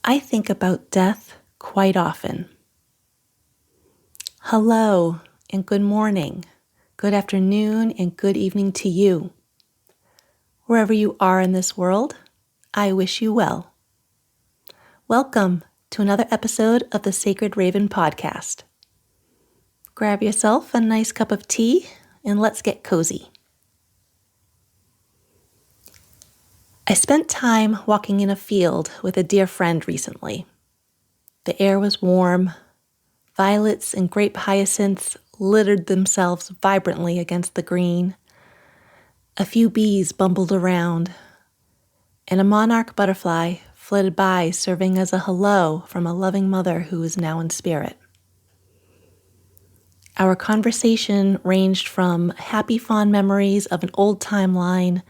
I think about death quite often. Hello and good morning, good afternoon and good evening to you. Wherever you are in this world, I wish you well. Welcome to another episode of the Sacred Raven podcast. Grab yourself a nice cup of tea and let's get cozy. I spent time walking in a field with a dear friend recently. The air was warm. Violets and grape hyacinths littered themselves vibrantly against the green. A few bees bumbled around, and a monarch butterfly flitted by, serving as a hello from a loving mother who is now in spirit. Our conversation ranged from happy, fond memories of an old timeline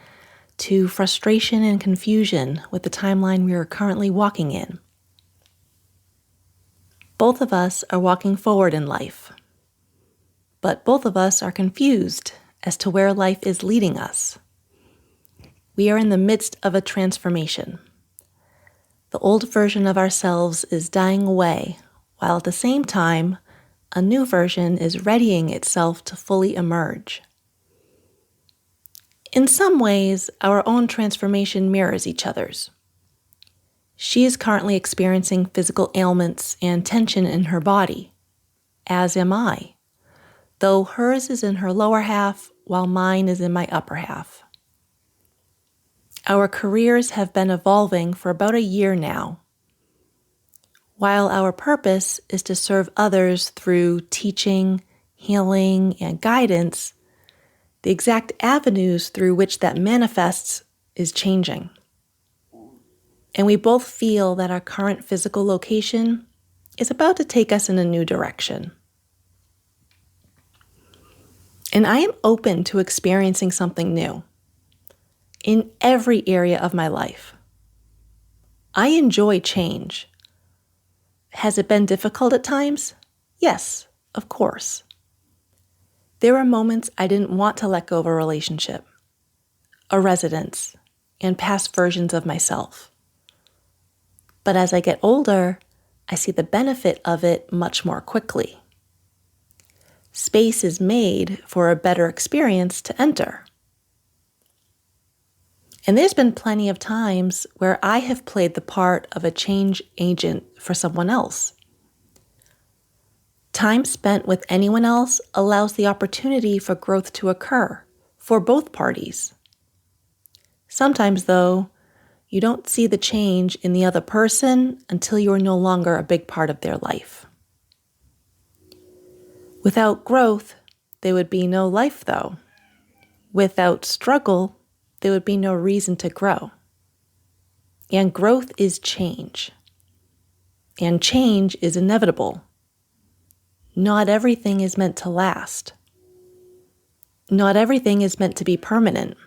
to frustration and confusion with the timeline we are currently walking in. Both of us are walking forward in life, but both of us are confused as to where life is leading us. We are in the midst of a transformation. The old version of ourselves is dying away, while at the same time, a new version is readying itself to fully emerge. In some ways, our own transformation mirrors each other's. She is currently experiencing physical ailments and tension in her body, as am I, though hers is in her lower half while mine is in my upper half. Our careers have been evolving for about a year now. While our purpose is to serve others through teaching, healing, and guidance, the exact avenues through which that manifests is changing. And we both feel that our current physical location is about to take us in a new direction. And I am open to experiencing something new in every area of my life. I enjoy change. Has it been difficult at times? Yes, of course. There were moments I didn't want to let go of a relationship, a residence, and past versions of myself. But as I get older, I see the benefit of it much more quickly. Space is made for a better experience to enter. And there's been plenty of times where I have played the part of a change agent for someone else. Time spent with anyone else allows the opportunity for growth to occur for both parties. Sometimes, though, you don't see the change in the other person until you are no longer a big part of their life. Without growth, there would be no life, though. Without struggle, there would be no reason to grow. And growth is change. And change is inevitable. Not everything is meant to last. Not everything is meant to be permanent.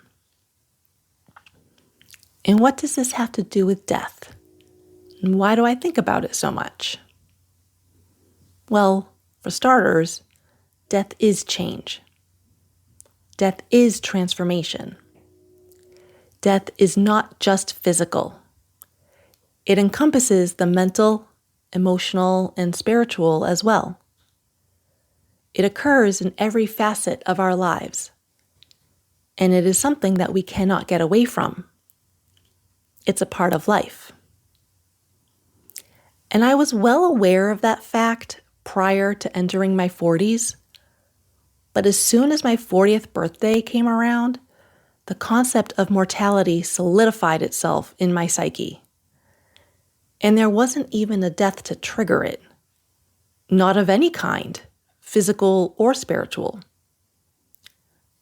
And what does this have to do with death? And why do I think about it so much? Well, for starters, death is change. Death is transformation. Death is not just physical. It encompasses the mental, emotional, and spiritual as well. It occurs in every facet of our lives, and it is something that we cannot get away from. It's a part of life. And I was well aware of that fact prior to entering my 40s, but as soon as my 40th birthday came around, the concept of mortality solidified itself in my psyche. And there wasn't even a death to trigger it. Not of any kind, physical or spiritual.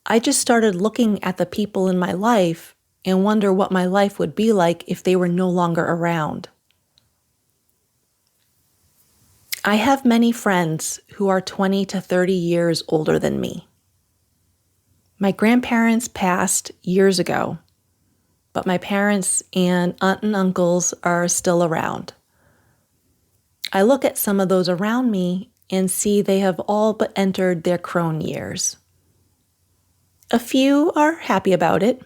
I just started looking at the people in my life and wonder what my life would be like if they were no longer around. I have many friends who are 20 to 30 years older than me. My grandparents passed years ago, but my parents and aunt and uncles are still around. I look at some of those around me and see they have all but entered their crone years. A few are happy about it,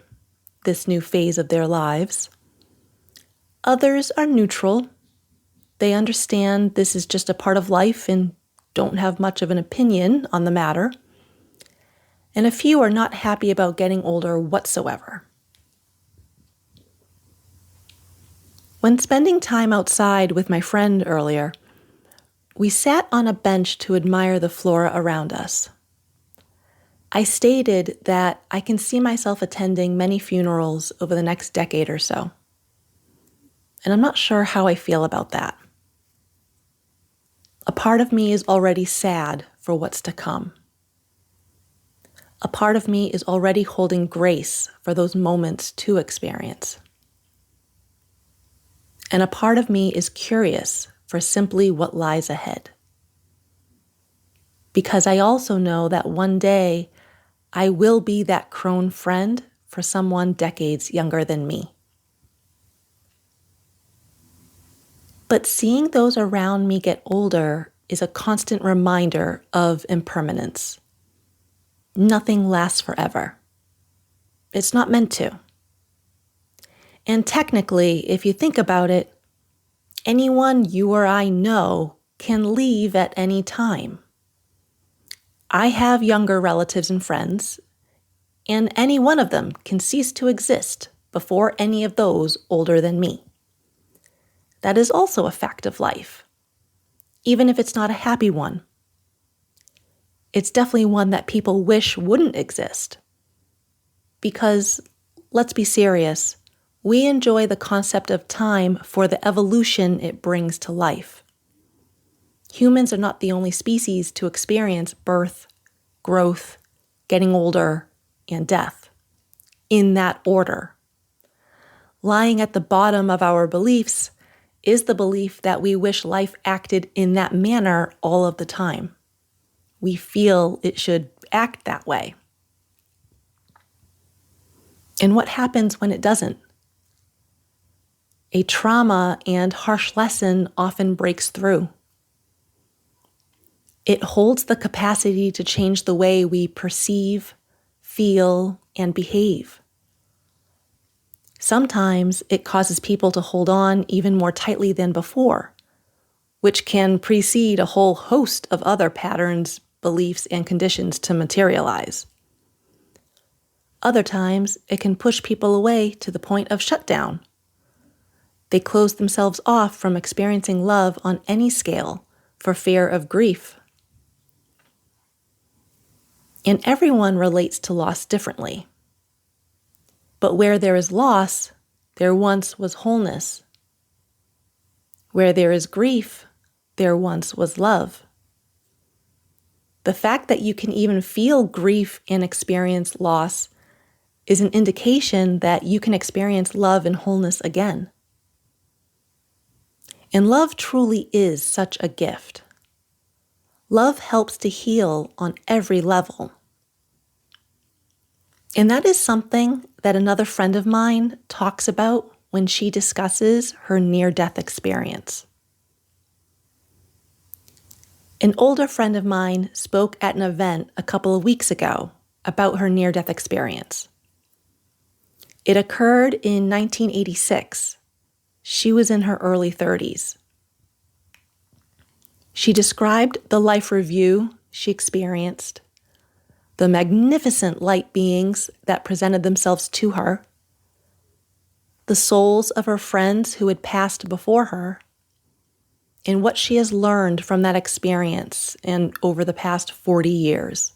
this new phase of their lives. Others are neutral, They understand this is just a part of life and don't have much of an opinion on the matter. And a few are not happy about getting older whatsoever. When spending time outside with my friend earlier, we sat on a bench to admire the flora around us. I stated that I can see myself attending many funerals over the next decade or so. And I'm not sure how I feel about that. A part of me is already sad for what's to come. A part of me is already holding grace for those moments to experience. And a part of me is curious for simply what lies ahead. Because I also know that one day I will be that crone friend for someone decades younger than me. But seeing those around me get older is a constant reminder of impermanence. Nothing lasts forever. It's not meant to. And technically, if you think about it, anyone you or I know can leave at any time. I have younger relatives and friends, and any one of them can cease to exist before any of those older than me. That is also a fact of life, even if it's not a happy one. It's definitely one that people wish wouldn't exist. Because, let's be serious, we enjoy the concept of time for the evolution it brings to life. Humans are not the only species to experience birth, growth, getting older, and death, in that order. Lying at the bottom of our beliefs is the belief that we wish life acted in that manner all of the time. We feel it should act that way. And what happens when it doesn't? A trauma and harsh lesson often breaks through. It holds the capacity to change the way we perceive, feel, and behave. Sometimes it causes people to hold on even more tightly than before, which can precede a whole host of other patterns, beliefs, and conditions to materialize. Other times, it can push people away to the point of shutdown. They close themselves off from experiencing love on any scale for fear of grief. And everyone relates to loss differently. But where there is loss, there once was wholeness. Where there is grief, there once was love. The fact that you can even feel grief and experience loss is an indication that you can experience love and wholeness again. And love truly is such a gift. Love helps to heal on every level. And that is something that another friend of mine talks about when she discusses her near-death experience. An older friend of mine spoke at an event a couple of weeks ago about her near-death experience. It occurred in 1986. She was in her early 30s. She described the life review she experienced, the magnificent light beings that presented themselves to her, the souls of her friends who had passed before her, and what she has learned from that experience and over the past 40 years.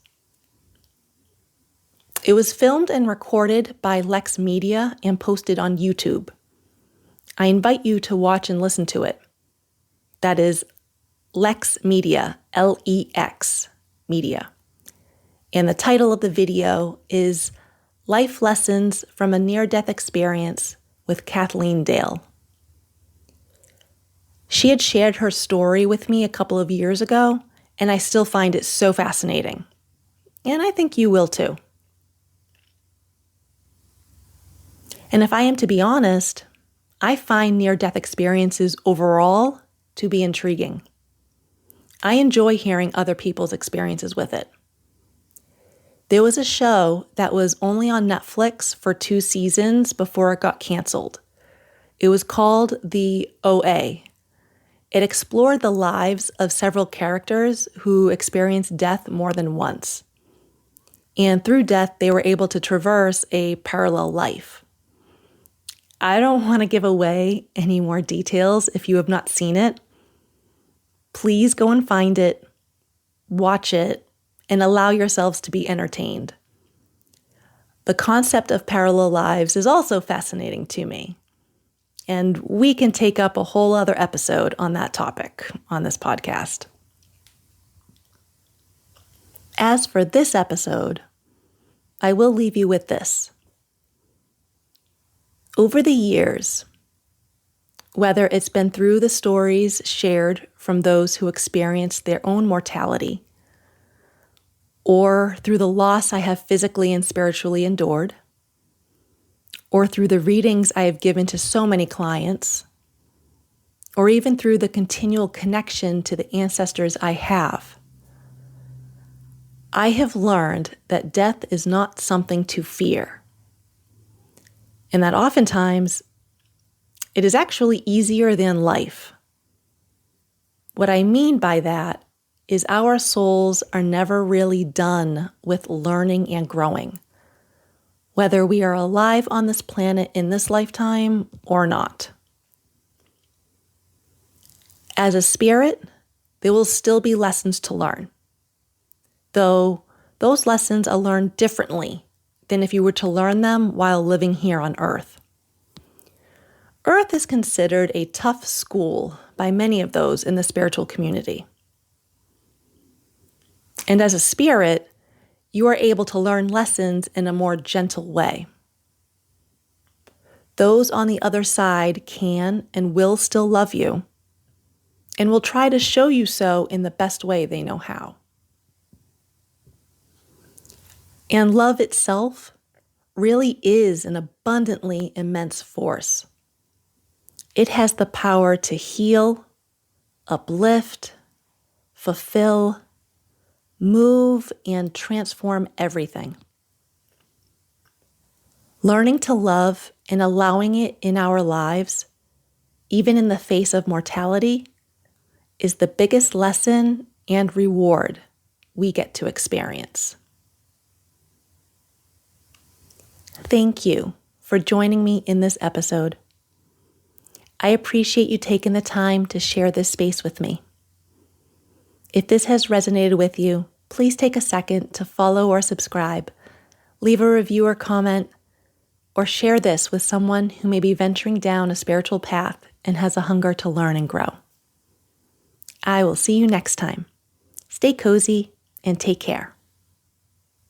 It was filmed and recorded by Lex Media and posted on YouTube. I invite you to watch and listen to it. That is Lex Media, L-E-X Media. And the title of the video is Life Lessons from a Near-Death Experience with Kathleen Dale. She had shared her story with me a couple of years ago, and I still find it so fascinating. And I think you will too. And if I am to be honest, I find near-death experiences overall to be intriguing. I enjoy hearing other people's experiences with it. There was a show that was only on Netflix for 2 seasons before it got canceled. It was called The OA, It explored the lives of several characters who experienced death more than once. And through death, they were able to traverse a parallel life. I don't want to give away any more details if you have not seen it. Please go and find it, watch it, and allow yourselves to be entertained. The concept of parallel lives is also fascinating to me, and we can take up a whole other episode on that topic on this podcast. As for this episode, I will leave you with this. Over the years, whether it's been through the stories shared from those who experienced their own mortality, or through the loss I have physically and spiritually endured, or through the readings I have given to so many clients, or even through the continual connection to the ancestors I have learned that death is not something to fear, and that oftentimes it is actually easier than life. What I mean by that is our souls are never really done with learning and growing, whether we are alive on this planet in this lifetime or not. As a spirit, there will still be lessons to learn, though those lessons are learned differently than if you were to learn them while living here on Earth. Earth is considered a tough school by many of those in the spiritual community. And as a spirit, you are able to learn lessons in a more gentle way. Those on the other side can and will still love you, and will try to show you so in the best way they know how. And love itself really is an abundantly immense force. It has the power to heal, uplift, fulfill, move, and transform everything. Learning to love and allowing it in our lives, even in the face of mortality, is the biggest lesson and reward we get to experience. Thank you for joining me in this episode. I appreciate you taking the time to share this space with me. If this has resonated with you, please take a second to follow or subscribe, leave a review or comment, or share this with someone who may be venturing down a spiritual path and has a hunger to learn and grow. I will see you next time. Stay cozy and take care.